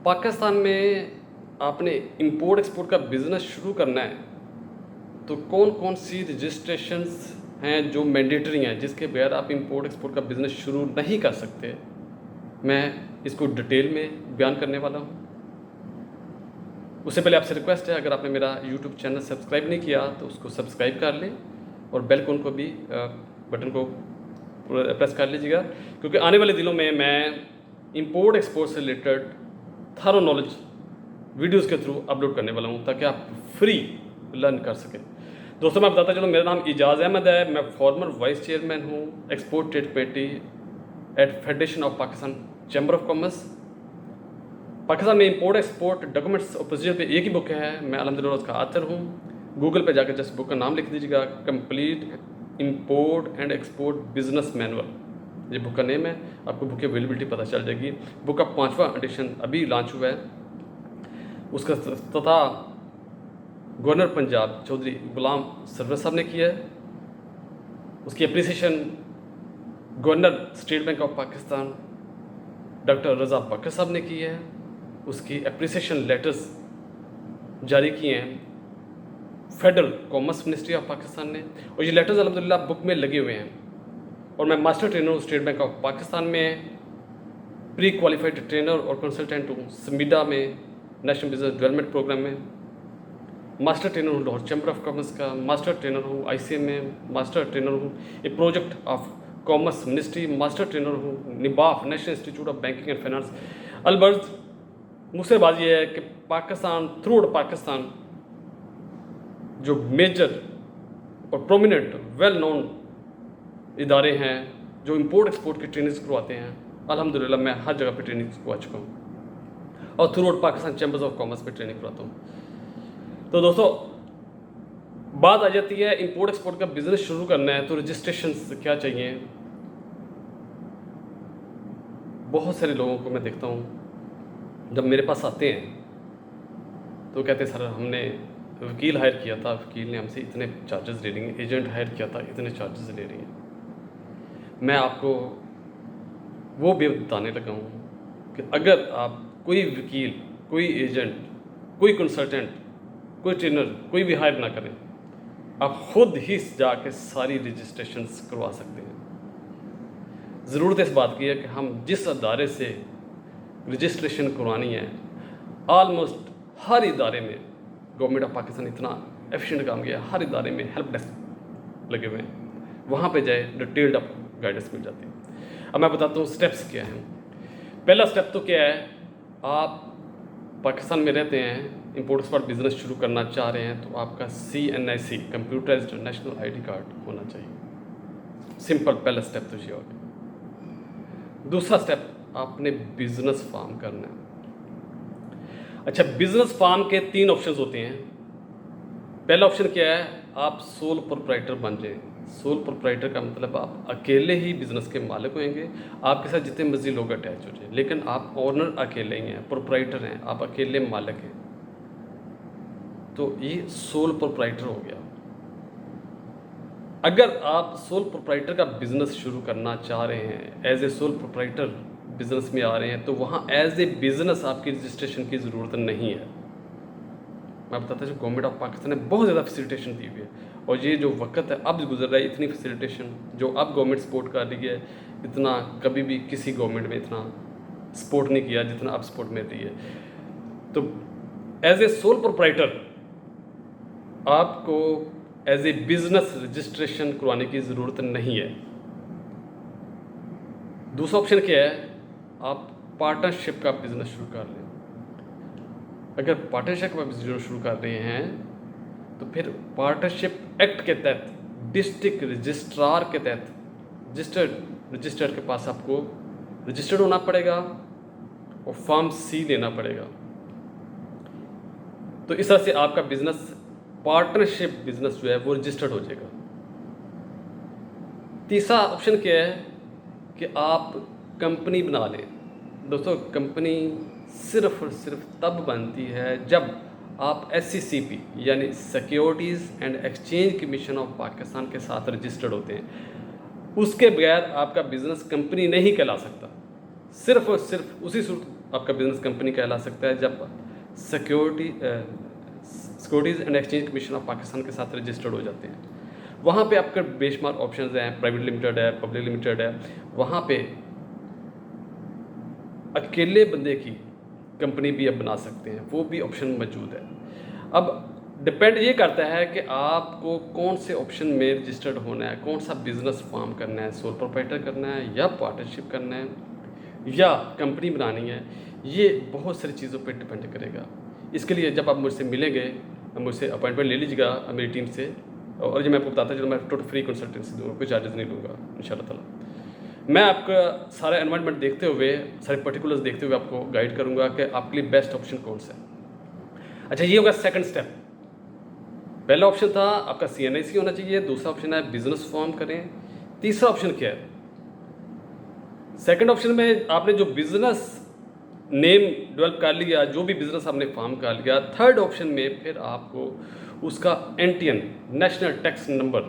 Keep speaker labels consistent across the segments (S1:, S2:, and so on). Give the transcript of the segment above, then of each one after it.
S1: पाकिस्तान में आपने import export का बिज़नेस शुरू करना है तो कौन कौन सी रजिस्ट्रेशंस हैं जो मैंडेटरी हैं जिसके बगैर आप इंपोर्ट एक्सपोर्ट का बिज़नेस शुरू नहीं कर सकते। मैं इसको डिटेल में बयान करने वाला हूँ। उससे पहले आपसे रिक्वेस्ट है, अगर आपने मेरा यूट्यूब चैनल सब्सक्राइब नहीं किया तो उसको सब्सक्राइब कर लें और बेल आइकन को भी बटन को प्रेस कर लीजिएगा, क्योंकि आने वाले दिनों में मैं इंपोर्ट एक्सपोर्ट से रिलेटेड थॉरो नॉलेज वीडियोस के थ्रू अपलोड करने वाला हूँ ताकि आप फ्री लर्न कर सकें। दोस्तों मैं बताता चलूँ, मेरा नाम इजाज़ अहमद है। मैं फॉर्मर वाइस चेयरमैन हूँ export trade committee at federation of Pakistan chamber of commerce. Pakistan में इंपोर्ट एक्सपोर्ट डॉक्यूमेंट्स और प्रोसीजर पे एक ही बुक है। मैं अल्हम्दुलिल्लाह उसका आथर हूँ। गूगल पे जाकर जस्ट बुक का नाम लिख दीजिएगा, complete import and export business manual, ये बुक का नेम है। आपको बुक की अवेलेबिलिटी पता चल जाएगी। बुक का 5वां एडिशन अभी लॉन्च हुआ है। उसका तथा गवर्नर पंजाब चौधरी गुलाम सरवर साहब ने किया है। उसकी appreciation governor state bank of Pakistan doctor Raza Baqar साहब ने की है। उसकी अप्रिसिएशन लेटर्स जारी किए हैं federal commerce ministry of Pakistan ने, और ये लेटर्स अल्हम्दुलिल्लाह बुक में लगे हुए हैं। और मैं मास्टर ट्रेनर हूँ स्टेट बैंक ऑफ पाकिस्तान में, प्री क्वालिफाइड ट्रेनर और कंसल्टेंट हूँ समीडा में, नेशनल बिजनेस डेवलपमेंट प्रोग्राम में, मास्टर ट्रेनर हूँ लाहौर चैम्बर ऑफ कॉमर्स का, मास्टर ट्रेनर हूँ ICM में, मास्टर ट्रेनर हूँ a project of commerce ministry, master trainer हूँ NIBAF national institute of banking and finance. अलबर्ज मुझसे बात यह है कि पाकिस्तान थ्रू आउट पाकिस्तान जो मेजर और प्रोमिनेंट वेल नोन इदारे हैं जो इंपोर्ट एक्सपोर्ट की ट्रेनिंग्स करवाते हैं, अल्हम्दुलिल्लाह मैं हर जगह पे ट्रेनिंग करवा चुका हूँ और through out Pakistan chambers of commerce पे ट्रेनिंग करवाता हूँ। तो दोस्तों बात आ जाती है इंपोर्ट एक्सपोर्ट का बिज़नेस शुरू करना है तो रजिस्ट्रेशन क्या चाहिए। बहुत सारे लोगों को मैं देखता हूँ जब मेरे पास आते हैं तो कहते हैं सर हमने वकील हायर किया था, वकील ने हमसे इतने चार्जेस ले लेंगे, एजेंट हायर किया था इतने चार्जेस ले रही हैं। मैं आपको वो भी बताने लगा हूँ कि अगर आप कोई वकील, कोई एजेंट, कोई कंसल्टेंट, कोई ट्रेनर कोई भी हायर ना करें, आप खुद ही जाके सारी रजिस्ट्रेशंस करवा सकते हैं। ज़रूरत इस बात की है कि हम जिस अदारे से रजिस्ट्रेशन करवानी है, ऑलमोस्ट हर इदारे में गवर्नमेंट ऑफ पाकिस्तान इतना एफिशिएंट काम किया है, हर इदारे में हेल्प डेस्क लगे हुए हैं, वहाँ पे जाए डिटेल्ड आपको गाइडेंस मिल जाती है। अब मैं बताता हूँ स्टेप्स क्या हैं। पहला स्टेप तो क्या है, आप पाकिस्तान में रहते हैं, इंपोर्ट एक्सपोर्ट बिजनेस शुरू करना चाह रहे हैं तो आपका CNIC computerised national ID card होना चाहिए। सिंपल पहला स्टेप तो ये हो गया। दूसरा स्टेप, आपने बिजनेस फॉर्म करना है। अच्छा, बिजनेस फॉर्म के 3 ऑप्शंस होते हैं। पहला ऑप्शन क्या है, आप सोल प्रोप्राइटर बन जाएं। सोल प्रोप्राइटर का मतलब आप अकेले ही बिजनेस के मालिक होंगे, आपके साथ जितने मर्जी लोग अटैच हो जाए, लेकिन आप ओनर अकेले ही हैं, प्रोप्राइटर हैं, आप अकेले मालिक हैं, तो ये सोल प्रोप्राइटर हो गया। अगर आप सोल प्रोप्राइटर का बिजनेस शुरू करना चाह रहे हैं, as a sole proprietor business में आ रहे हैं, तो वहाँ एज ए बिजनेस आपकी रजिस्ट्रेशन की ज़रूरत नहीं है। मैं बताता हूँ गवर्नमेंट ऑफ पाकिस्तान ने बहुत ज़्यादा फैसिलिटेशन दी हुई है, और ये जो वक्त है अब गुजर रहा है, इतनी फैसिलिटेशन जो अब गवर्नमेंट सपोर्ट कर रही है, इतना कभी भी किसी गवर्नमेंट में इतना सपोर्ट नहीं किया जितना अब सपोर्ट मिल रही है। तो एज ए सोल प्रोप्राइटर आपको एज ए बिजनेस रजिस्ट्रेशन करवाने की ज़रूरत नहीं है। दूसरा ऑप्शन क्या है, आप पार्टनरशिप का बिजनेस शुरू कर लें। अगर पार्टनरशिप का बिजनेस शुरू कर रहे हैं तो फिर पार्टनरशिप एक्ट के तहत डिस्ट्रिक्ट रजिस्ट्रार के तहत रजिस्टर्ड के पास आपको रजिस्टर्ड होना पड़ेगा और फॉर्म C लेना पड़ेगा। तो इस तरह से आपका बिजनेस पार्टनरशिप बिजनेस जो है वो रजिस्टर्ड हो जाएगा। तीसरा ऑप्शन क्या है कि आप कंपनी बना लें। दोस्तों कंपनी सिर्फ और सिर्फ तब बनती है जब आप SCCP यानी securities and exchange commission of Pakistan के साथ रजिस्टर्ड होते हैं। उसके बगैर आपका बिजनेस कंपनी नहीं कहला सकता। सिर्फ और सिर्फ उसी सूरत आपका बिजनेस कंपनी कहला सकता है जब securities and exchange commission of Pakistan के साथ रजिस्टर्ड हो जाते हैं। वहाँ पे आपका बेशुमार ऑप्शंस हैं, प्राइवेट लिमिटेड है, पब्लिक लिमिटेड है। वहाँ पे अकेले बंदे की कंपनी भी आप बना सकते हैं, वो भी ऑप्शन मौजूद है। अब डिपेंड ये करता है कि आपको कौन से ऑप्शन में रजिस्टर्ड होना है, कौन सा बिज़नेस फॉर्म करना है, सोल प्रोप्राइटर करना है या पार्टनरशिप करना है या कंपनी बनानी है। ये बहुत सारी चीज़ों पे डिपेंड करेगा। इसके लिए जब आप मुझसे मिलेंगे, मुझसे अपॉइंटमेंट ले लीजिएगा मेरी टीम से, और ये मैं आपको बताता चलो, मैं टोटल फ्री कंसल्टेंसी दूँगा, कोई चार्जेस नहीं लूँगा इंशाल्लाह ताला। मैं आपका सारा एनवायरनमेंट देखते हुए, सारे पर्टिकुलर्स देखते हुए आपको गाइड करूँगा कि आपके लिए बेस्ट ऑप्शन कौन सा है। अच्छा, ये होगा सेकंड स्टेप। पहला ऑप्शन था आपका CNIC होना चाहिए, दूसरा ऑप्शन है बिजनेस फॉर्म करें, तीसरा ऑप्शन क्या है? सेकंड ऑप्शन में आपने जो बिजनेस नेम डेवलप कर लिया, जो भी बिजनेस आपने फॉर्म कर लिया, थर्ड ऑप्शन में फिर आपको उसका NTN नेशनल टैक्स नंबर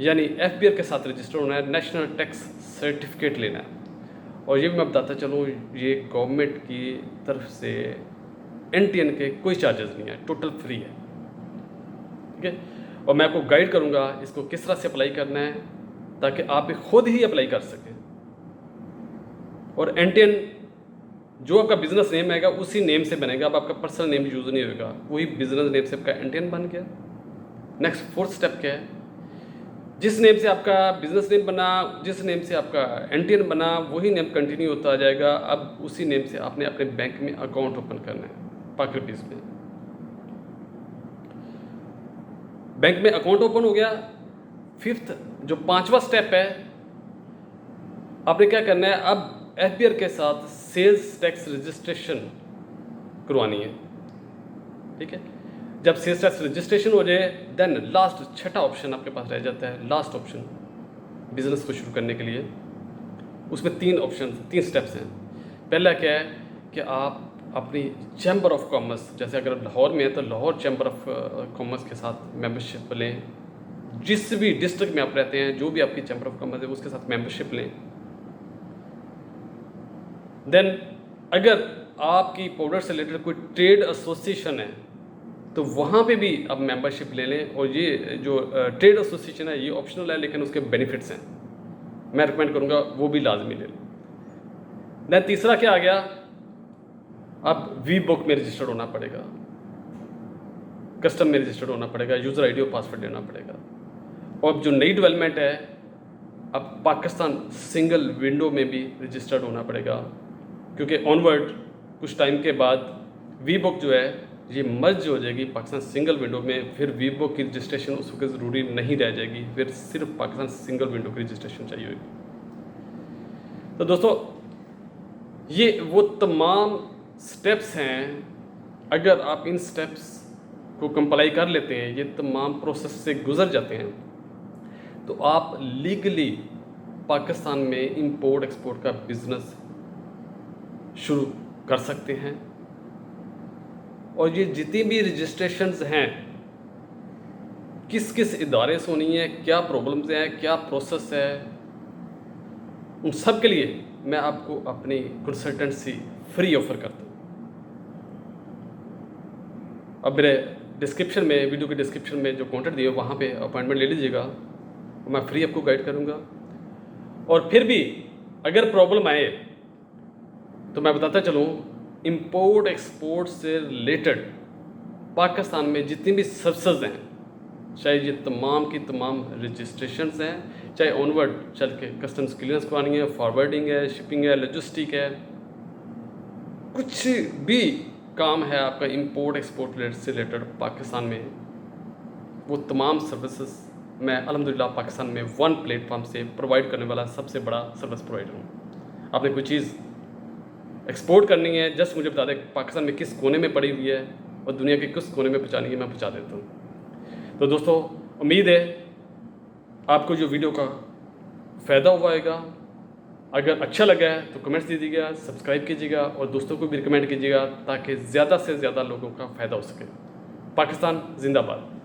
S1: यानी FBR के साथ रजिस्टर होना है, नेशनल टैक्स सर्टिफिकेट लेना है। और ये भी मैं बताता चलूँ, ये गवर्नमेंट की तरफ से NTN के कोई चार्जेस नहीं है, टोटल फ्री है, ठीक है। और मैं आपको गाइड करूँगा इसको किस तरह से अप्लाई करना है ताकि आप खुद ही अप्लाई कर सकें। और NTN जो आपका बिजनेस नेम आएगा उसी नेम से बनेगा, अब आपका पर्सनल नेम यूज़ नहीं होगा, वही बिजनेस नेम से आपका NTN बन गया। नेक्स्ट फोर्थ स्टेप क्या है? जिस नेम से आपका बिजनेस नेम बना, जिस नेम से आपका NTN बना, वही नेम कंटिन्यू होता जाएगा। अब उसी नेम से आपने अपने बैंक में अकाउंट ओपन करना है, पाक रुपीज़ में। बैंक में अकाउंट ओपन हो गया। फिफ्थ जो पांचवा स्टेप है, आपने क्या करना है, अब FBR के साथ सेल्स टैक्स रजिस्ट्रेशन करवानी है, ठीक है। जब सेल्स टैक्स रजिस्ट्रेशन हो जाए, देन लास्ट छठा ऑप्शन आपके पास रह जाता है, लास्ट ऑप्शन बिजनेस को शुरू करने के लिए। उसमें तीन स्टेप्स हैं। पहला क्या है कि आप अपनी चैम्बर ऑफ कॉमर्स, जैसे अगर लाहौर में है तो लाहौर चैम्बर ऑफ कॉमर्स के साथ मेंबरशिप लें। जिस भी डिस्ट्रिक्ट में आप रहते हैं, जो भी आपकी चैम्बर ऑफ कॉमर्स है, उसके साथ मेंबरशिप लें। देन अगर आपकी पाउडर से रिलेटेड कोई ट्रेड एसोसिएशन है तो वहाँ पे भी आप मेंबरशिप ले लें। और ये जो ट्रेड एसोसिएशन है ये ऑप्शनल है, लेकिन उसके बेनिफिट्स हैं, मैं रिकमेंड करूँगा वो भी लाजमी ले लें। देन तीसरा क्या आ गया, अब VBook में रजिस्टर्ड होना पड़ेगा, कस्टम में रजिस्टर्ड होना पड़ेगा, यूज़र ID और पासवर्ड देना पड़ेगा। और जो नई डेवलपमेंट है, अब पाकिस्तान सिंगल विंडो में भी रजिस्टर्ड होना पड़ेगा, क्योंकि ऑनवर्ड कुछ टाइम के बाद VBook जो है ये मर्ज हो जाएगी पाकिस्तान सिंगल विंडो में। फिर VBook की रजिस्ट्रेशन उस वक्त ज़रूरी नहीं रह जाएगी, फिर सिर्फ पाकिस्तान सिंगल विंडो की रजिस्ट्रेशन चाहिए होगी। तो दोस्तों, ये वो तमाम स्टेप्स हैं। अगर आप इन स्टेप्स को कंप्लाई कर लेते हैं, ये तमाम प्रोसेस से गुजर जाते हैं, तो आप लीगली पाकिस्तान में इंपोर्ट एक्सपोर्ट का बिज़नेस शुरू कर सकते हैं। और ये जितनी भी रजिस्ट्रेशंस हैं, किस किस इदारे से होनी है, क्या प्रॉब्लम्स हैं, क्या प्रोसेस है, उन सब के लिए मैं आपको अपनी कंसल्टेंसी फ्री ऑफर करता हूँ। अब मेरे डिस्क्रिप्शन में, वीडियो के डिस्क्रिप्शन में जो कॉन्टैक्ट दिए वहाँ पे अपॉइंटमेंट ले लीजिएगा, मैं फ्री आपको गाइड करूँगा। और फिर भी अगर प्रॉब्लम आए तो मैं बताता चलूँ, इंपोर्ट एक्सपोर्ट से रिलेटेड पाकिस्तान में जितनी भी सर्विसेज हैं, चाहे ये तमाम की तमाम रजिस्ट्रेशंस हैं, चाहे ऑनवर्ड चल के कस्टम्स क्लियरेंस करानी है, फॉरवर्डिंग है, शिपिंग है, लॉजिस्टिक है, कुछ भी काम है आपका इंपोर्ट एक्सपोर्ट से रिलेटेड पाकिस्तान में, वो तमाम सर्विसेज मैं अल्हम्दुलिल्लाह पाकिस्तान में वन प्लेटफॉर्म से प्रोवाइड करने वाला सबसे बड़ा सर्विस प्रोवाइडर हूँ। आपने कोई चीज़ एक्सपोर्ट करनी है, जस्ट मुझे बता दें पाकिस्तान में किस कोने में पड़ी हुई है और दुनिया के किस कोने में पहुँचानी है, मैं पहुँचा देता हूँ। तो दोस्तों, उम्मीद है आपको जो वीडियो का फ़ायदा हुआ होगा। अगर अच्छा लगा है तो कमेंट्स दीजिएगा, सब्सक्राइब कीजिएगा और दोस्तों को भी रिकमेंड कीजिएगा ताकि ज़्यादा से ज़्यादा लोगों का फ़ायदा हो सके। पाकिस्तान जिंदाबाद।